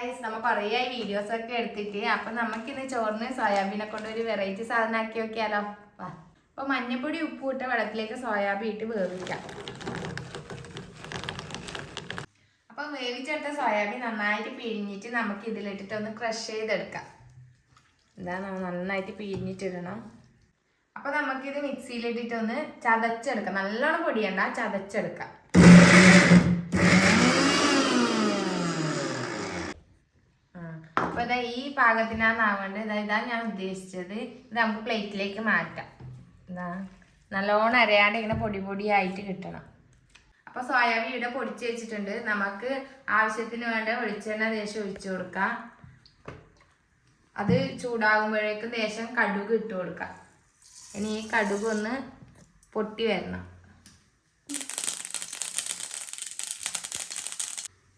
Guys, നമ്മൾ കുറേ videos ഒക്കെ എടുത്തിട്ട് അപ്പം നമുക്കിന്ന് ചോറിന് സോയാബീനെ കൊണ്ട് ഒരു വെറൈറ്റി സാധനം ആക്കി നോക്കിയാലോ. അപ്പോൾ മഞ്ഞപ്പൊടി ഉപ്പ് ഇട്ട വെള്ളത്തിലേക്ക് സോയാബീൻ ഇട്ട് വേവിക്കാം. അപ്പം വേവിച്ചെടുത്ത സോയാബീൻ നന്നായിട്ട് പിഴിഞ്ഞിട്ട് നമുക്ക് ഇതിലിട്ടിട്ട് ഒന്ന് ക്രഷ് ചെയ്തെടുക്കാം. നമ്മൾ നന്നായിട്ട് പിഴിഞ്ഞിട്ടിടണം. അപ്പോൾ നമുക്കിത് മിക്സിയിലിട്ടിട്ടൊന്ന് ചതച്ചെടുക്കാം. നല്ലോണം പൊടിയണ്ട, ചതച്ചെടുക്കാം. അപ്പോൾ ഇതാ ഈ പാകത്തിനാന്നാവേണ്ടത്. ഇതാ ഞാൻ ഉദ്ദേശിച്ചത്. ഇത് നമുക്ക് പ്ലേറ്റിലേക്ക് മാറ്റാം. നല്ലോണം അരയാണ്ട് ഇങ്ങനെ പൊടി പൊടിയായിട്ട് കിട്ടണം. അപ്പോൾ സോയാബീൻ ഇവിടെ പൊടിച്ച് വെച്ചിട്ടുണ്ട്. നമുക്ക് ആവശ്യത്തിന് വേണ്ട വെളിച്ചെണ്ണ ദേശം ഒഴിച്ചു കൊടുക്കാം. അത് ചൂടാകുമ്പോഴേക്കും ദേശം കടുക് ഇട്ട് കൊടുക്കാം. ഇനി ഈ കടുക് ഒന്ന് പൊട്ടി വരണം.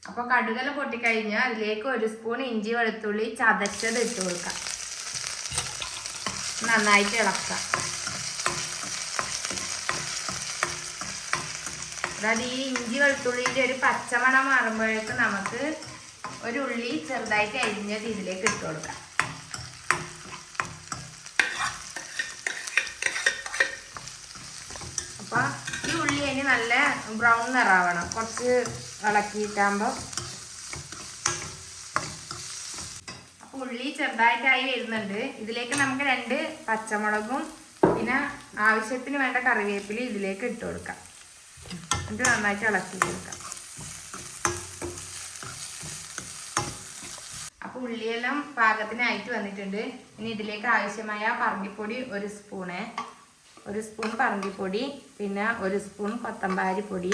അപ്പോൾ കടുകെല്ലാം പൊട്ടിക്കഴിഞ്ഞാൽ അതിലേക്ക് 1 സ്പൂൺ ഇഞ്ചി വെളുത്തുള്ളി ചതച്ചത് ഇട്ട് കൊടുക്കാം. നന്നായിട്ട് ഇളക്കാം. അതായത് ഈ ഇഞ്ചി വെളുത്തുള്ളിൻ്റെ ഒരു പച്ചമണം മാറുമ്പോഴേക്കും നമുക്ക് ഒരു ഉള്ളി ചെറുതായിട്ട് അരിഞ്ഞത് ഇതിലേക്ക് ഇട്ട് കൊടുക്കാം. അപ്പോൾ ഈ ഉള്ളി അതിന് നല്ല ബ്രൗൺ നിറാവണം. കുറച്ച് ഇളക്കിയിട്ടാകുമ്പോൾ അപ്പോൾ ഉള്ളി ചെറുതായിട്ടായി വരുന്നുണ്ട്. ഇതിലേക്ക് നമുക്ക് 2 പച്ചമുളകും പിന്നെ ആവശ്യത്തിന് വേണ്ട കറിവേപ്പില ഇതിലേക്ക് ഇട്ട് കൊടുക്കാം. എന്നിട്ട് നന്നായിട്ട് ഇളക്കി കൊടുക്കാം. അപ്പോൾ ഉള്ളിയെല്ലാം പാകത്തിനായിട്ട് വന്നിട്ടുണ്ട്. ഇനി ഇതിലേക്ക് ആവശ്യമായ പറങ്കിപ്പൊടി 1 സ്പൂണ്, 1 സ്പൂൺ പറങ്കിപ്പൊടി, പിന്നെ 1 സ്പൂൺ കൊത്തമ്പാരി പൊടി,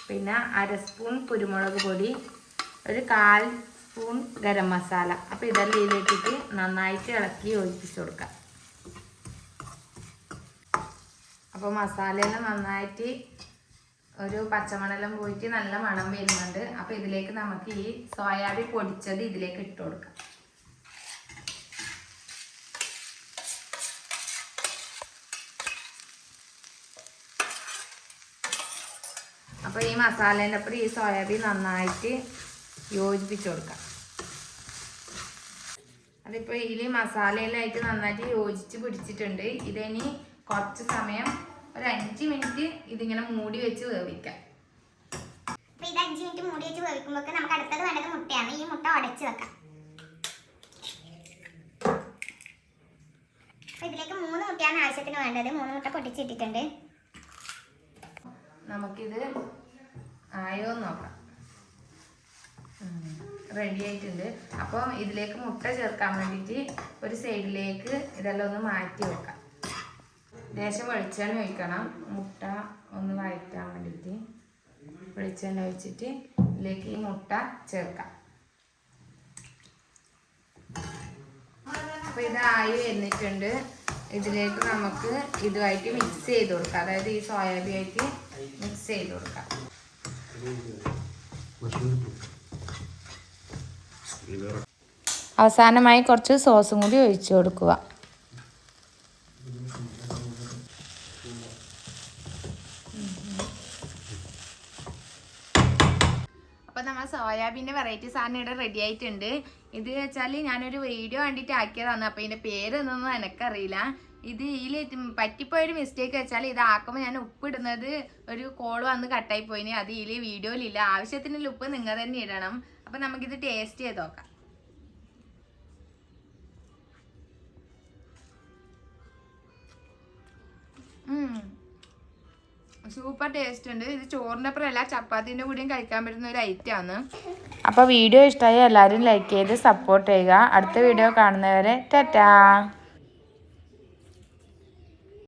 പിന്നെ 1/2 സ്പൂൺ കുരുമുളക് പൊടി, 1/4 സ്പൂൺ ഗരം മസാല. അപ്പോൾ ഇതെല്ലാം ഇതിലേക്കിട്ട് നന്നായിട്ട് ഇളക്കി യോജിപ്പിച്ച് കൊടുക്കാം. അപ്പോൾ മസാലയെല്ലാം നന്നായിട്ട് ഒരു പച്ചമണെല്ലാം പോയിട്ട് നല്ല മണം വരുന്നുണ്ട്. അപ്പോൾ ഇതിലേക്ക് നമുക്ക് ഈ സോയാബീൻ പൊടിച്ചത് ഇതിലേക്ക് ഇട്ട് കൊടുക്കാം. അപ്പോൾ ഈ മസാലേൻ്റെ ഒപ്പം ഈ സോയാബീൻ നന്നായിട്ട് യോജിപ്പിച്ച് കൊടുക്കാം. അതിപ്പോൾ ഇതിൽ മസാലയിലായിട്ട് നന്നായിട്ട് യോജിച്ച് പിടിച്ചിട്ടുണ്ട്. ഇതിനി കുറച്ച് സമയം ഒരു 5 മിനിറ്റ് ഇതിങ്ങനെ മൂടി വെച്ച് വേവിക്കാം. അപ്പോൾ ഇത് 5 മിനിറ്റ് മൂടി വെച്ച് വേവിക്കുമ്പോൾ നമുക്ക് അടുത്തത് വേണ്ടത് മുട്ടയാണ്. ഈ മുട്ട ഉടച്ച് വെക്കാം. അപ്പോൾ ഇതിലേക്ക് 3 മുട്ടയാണ് ആവശ്യത്തിന് വേണ്ടത്. 3 മുട്ട പൊട്ടിച്ചിട്ടിട്ടുണ്ട്. നമുക്കിത് ആയോ നോക്കാം. റെഡി ആയിട്ടുണ്ട്. അപ്പോൾ ഇതിലേക്ക് മുട്ട ചേർക്കാൻ വേണ്ടിയിട്ട് ഒരു സൈഡിലേക്ക് ഇതെല്ലാം ഒന്ന് മാറ്റി വെക്കാം. ലേശം വെളിച്ചെണ്ണ ഒഴിക്കണം. മുട്ട ഒന്ന് വഴറ്റാൻ വേണ്ടിയിട്ട് വെളിച്ചെണ്ണ ഒഴിച്ചിട്ട് ഇതിലേക്ക് ഈ മുട്ട ചേർക്കാം. അപ്പോൾ ഇതായി വരുന്നിട്ടുണ്ട്. ഇതിലേക്ക് നമുക്ക് ഇതുമായിട്ട് മിക്സ് ചെയ്ത് കൊടുക്കാം. അതായത് ഈ സോയാബീൻ ആയിട്ട് മിക്സ് ചെയ്ത് കൊടുക്കാം. അവസാനമായി കുറച്ച് സോസും കൂടി ഒഴിച്ചു കൊടുക്കുക. അപ്പോൾ നമ്മൾ സോയാബീൻ്റെ വെറൈറ്റി സാധനം ഇവിടെ റെഡി ആയിട്ടുണ്ട്. ഇത് വെച്ചാൽ ഞാനൊരു വീഡിയോ കണ്ടിട്ട് ആക്കിയതാണ്. അപ്പോൾ ഇതിൻ്റെ പേര് എന്നൊന്നും എനിക്കറിയില്ല. ഇതിൽ പറ്റിപ്പോയൊരു മിസ്റ്റേക്ക് വെച്ചാൽ ഇതാക്കുമ്പോൾ ഞാൻ ഉപ്പിടുന്നത് ഒരു കോൾ വന്ന് കട്ടായി പോയിന്. അത് ഇതിൽ വീഡിയോയിലില്ല. ആവശ്യത്തിനുള്ള ഉപ്പ് നിങ്ങൾ തന്നെ ഇടണം. അപ്പം നമുക്കിത് ടേസ്റ്റ് ചെയ്ത് നോക്കാം. സൂപ്പർ ടേസ്റ്റ് ഉണ്ട്. ഇത് ചോറിൻ്റെ അപ്പുറമല്ല, ചപ്പാത്തിൻ്റെ കൂടെയും കഴിക്കാൻ പറ്റുന്ന ഒരു ഐറ്റമാണ്. അപ്പോൾ വീഡിയോ ഇഷ്ടമായി എല്ലാവരും ലൈക്ക് ചെയ്ത് സപ്പോർട്ട് ചെയ്യുക. അടുത്ത വീഡിയോ കാണുന്നവരെ ടാറ്റാ.